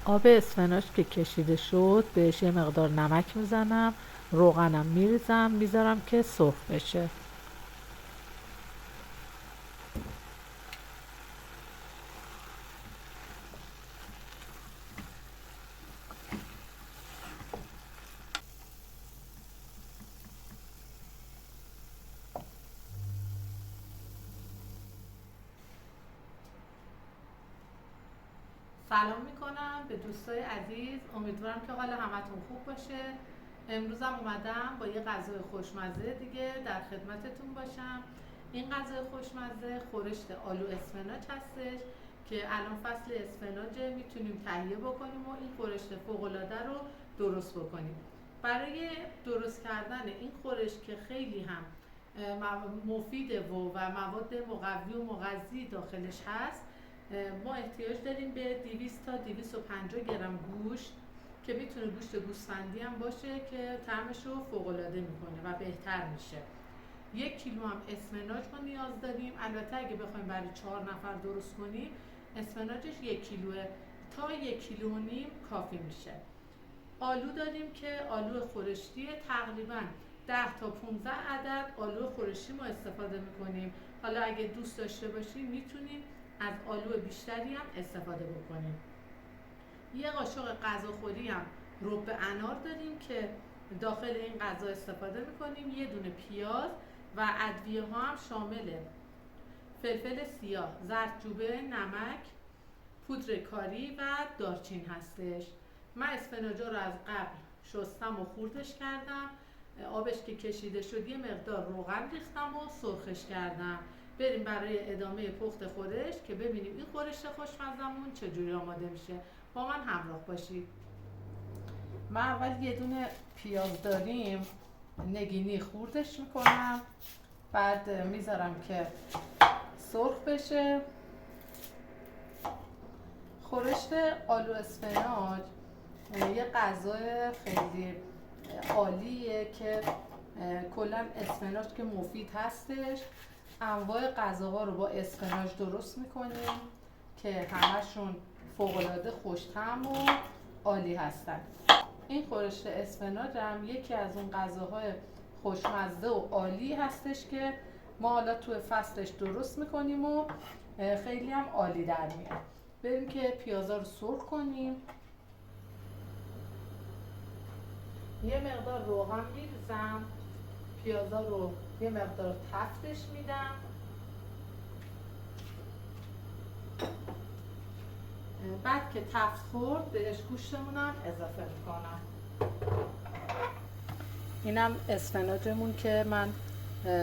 آب اسفناج که کشیده شد بهش یه مقدار نمک میزنم، روغنم میریزم، میذارم که سرخ بشه. سلام میکنم به دوستای عزیز، امیدوارم که حال همتون خوب باشه. امروزم اومدم با یه غذای خوشمزه دیگه در خدمتتون باشم. این غذای خوشمزه خورشت آلو اسفناج هستش که الان فصل اسفناجه، میتونیم تهیه بکنیم و این خورشت فوق‌العاده رو درست بکنیم. برای درست کردن این خورشت که خیلی هم مفیده و مواد مقوی و مغذی داخلش هست، ما احتیاج داریم به 200 تا 250 گرم گوشت که میتونه گوشت گوسفندی هم باشه که طعمش رو فوق‌العاده میکنه و بهتر میشه. 1 کیلو هم اسفناج ما نیاز داریم. البته اگه بخوایم برای 4 نفر درست کنیم اسفناجش 1 کیلوه، تا 1 کیلو و نیم کافی میشه. آلو داریم که آلو خورشتی تقریبا 10 تا 15 عدد آلو خورشتی ما استفاده میکنیم. حالا اگه دوست داشته باشیم میتونیم از آلو بیشتری هم استفاده بکنیم. یه قاشق غذاخوری هم رب انار داریم که داخل این غذا استفاده میکنیم. یه دونه پیاز و ادویه ها هم شامل فلفل سیاه، زردچوبه، نمک، پودر کاری و دارچین هستش. من اسفناجا رو از قبل شستم و خوردش کردم. آبش که کشیده شد یه مقدار روغن ریختم و سرخش کردم. بریم برای ادامه پخت خورشت که ببینیم این خورشت خوشمزمون چجوری آماده میشه. با من همراه باشید. من اول یه دونه پیاز داریم نگینی خوردش میکنم، بعد میذارم که سرخ بشه. خورشت آلو اسفناج یه غذای خیلی عالیه که کلا اسفناج که مفید هستش. انواع غذاها رو با اسفناج درست میکنیم که همشون فوق‌العاده خوش‌طعم و عالی هستن. این خورشت اسفناج هم یکی از اون غذاهای خوشمزه و عالی هستش که ما حالا تو فصلش درست میکنیم و خیلی هم عالی در میاد. بریم که پیازا رو سرخ کنیم. یه مقدار روغن میریزم، پیازا رو یه مقدار تفتش میدم، بعد که تفت خورد بهش گوشتمونم اضافه میکنم. اینم اسفناجمون که من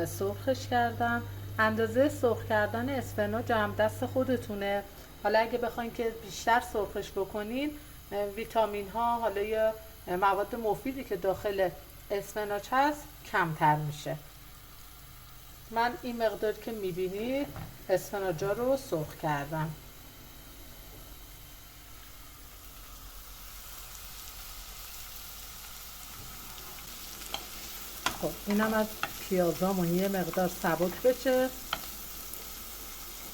سرخش کردم. اندازه سرخ کردن اسفناج هم دست خودتونه. حالا اگه بخواین که بیشتر سرخش بکنین، ویتامین ها حالا یا مواد مفیدی که داخل اسفناج هست کمتر میشه. من این مقدار که میبینید اسفناجا رو سرخ کردم. خب اینم از پیازامون یه مقدار سبک بشه،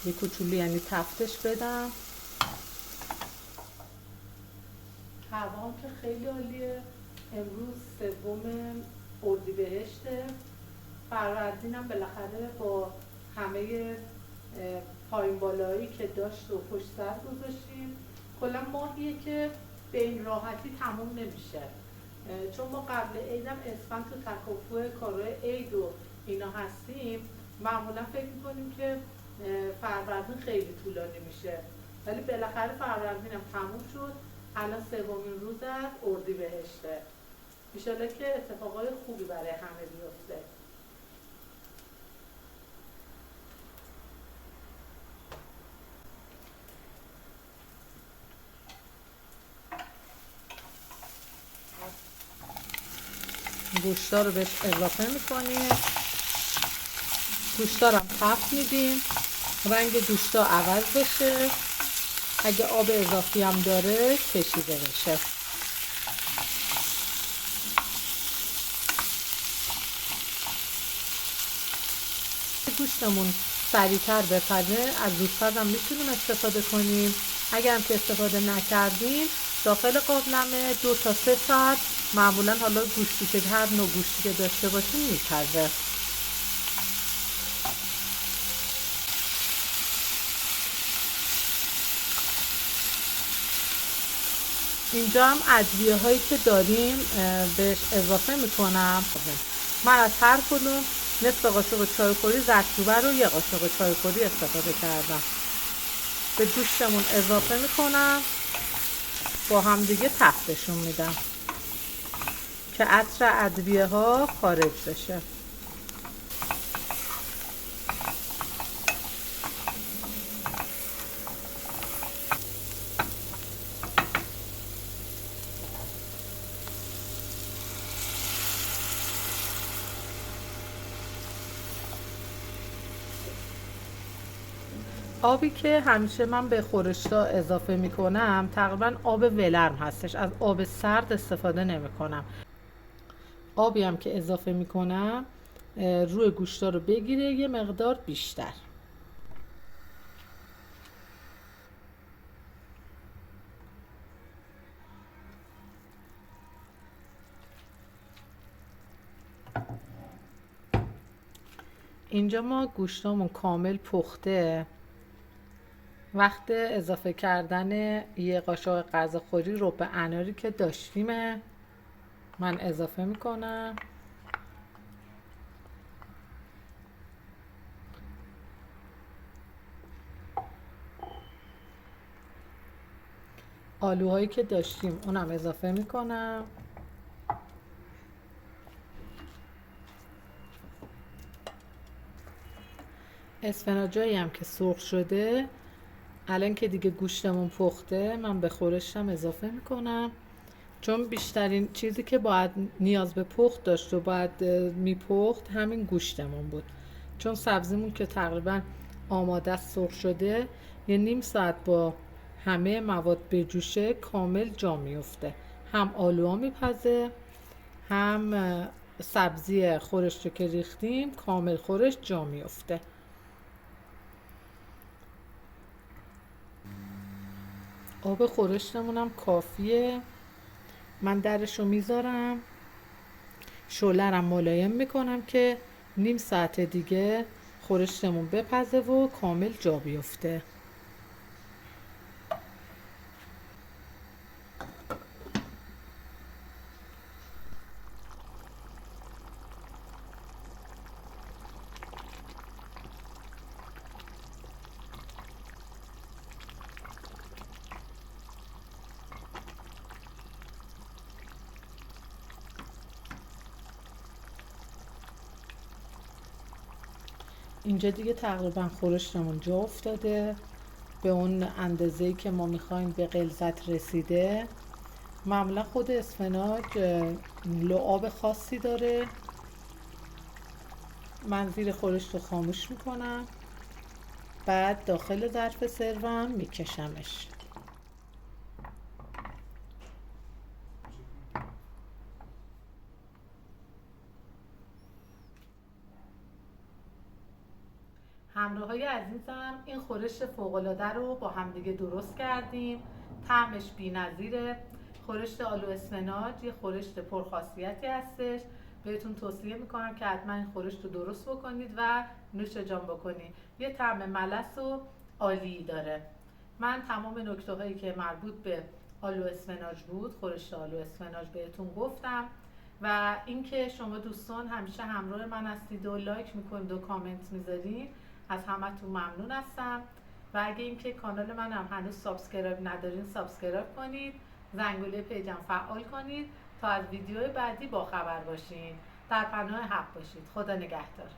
یه کوچولو یعنی تفتش بدم. هوام که خیلی عالیه. امروز 3 اردیبهشته. فروردینم بالاخره با همه پایین بالایی که داشت و پشت سر گذاشتیم. کلا ماهیه که به این راحتی تموم نمیشه، چون ما قبل عیدم اسفند تو تکاپو کارهای عید و اینا هستیم. معمولا فکر میکنیم که فروردین خیلی طولانی میشه، ولی بالاخره فروردینم تموم شد. الان 3 روز از اردیبهشته. انشالله که اتفاقای خوبی برای همه بیفته. گوشتا رو بهش اضافه میکنیم. گوشتا رو هم تفت میدیم رنگ گوشتا عوض بشه. اگه آب اضافی هم داره کشیده بشه. گوشتمون سریعتر بپزه از زودپز هم میتونیم استفاده کنیم. اگر هم که استفاده نکردیم داخل قابلمه 2 تا 3 ساعت معمولا حالا گوشتی که هر نوع گوشتی که داشته باشیم میپزه. اینجا هم ادویه هایی که داریم بهش اضافه میکنم. من از هر کدوم نصف قاشق چایخوری زردچوبه رو 1 قاشق چایخوری استفاده کردم. به گوشتمون اضافه میکنم، با هم دیگه تفتشون میدم که عطر ادویه ها خارج بشه. آبی که همیشه من به خورشتا اضافه میکنم تقریبا آب ولرم هستش، از آب سرد استفاده نمی کنم. آبی هم که اضافه میکنم روی گوشتا رو بگیره یه مقدار بیشتر. اینجا ما گوشتامون کامل پخته. وقت اضافه کردن 1 قاشق غذاخوری رب اناری که داشتیم من اضافه میکنم. آلوهایی که داشتیم اونم اضافه میکنم. اسفناجایی هم که سرخ شده، الان که دیگه گوشتمون پخته من به خورشتم اضافه میکنم، چون بیشترین چیزی که باید نیاز به پخت داشت و باید میپخت همین گوشتمون بود. چون سبزیمون که تقریبا آماده سرخ شده، یه نیم ساعت با همه مواد بجوشه کامل جا میفته، هم آلوها میپزه هم سبزی خورشت که ریختیم کامل خورشت جا میفته. آب خورشتمون هم کافیه. من درشو میذارم، شعله‌رم ملایم میکنم که نیم ساعت دیگه خورشتمون بپزه و کامل جا بیفته. اینجا دیگه تقریبا خورشتمون جا افتاده، به اون اندازه‌ای که ما میخوایم به غلظت رسیده. معمولا خود اسفناج لعاب خاصی داره. من زیر خورشت رو خاموش میکنم، بعد داخل ظرف سرو میکشمش. همراهای عزیزم، این خورشت فوق‌العاده رو با همدیگه درست کردیم. طعمش بی‌نظیره. خورشت آلو اسفناج یه خورشت پرخاصیتی هستش. بهتون توصیه میکنم که حتما این خورشت رو درست بکنید و نوش جان بکنید. یه طعم ملس و عالی داره. من تمام نکته هایی که مربوط به آلو اسفناج بود، خورشت آلو اسفناج بهتون گفتم. و اینکه شما دوستان همیشه همراه من هستید و لایک میکنید و کامنت میذارید، از همتون ممنون هستم. و اگه اینکه کانال منم هنوز سابسکرایب ندارین سابسکرایب کنید، زنگوله پیجم فعال کنید تا از ویدیو بعدی با خبر باشین. در پناه حق باشید. خدا نگهدار.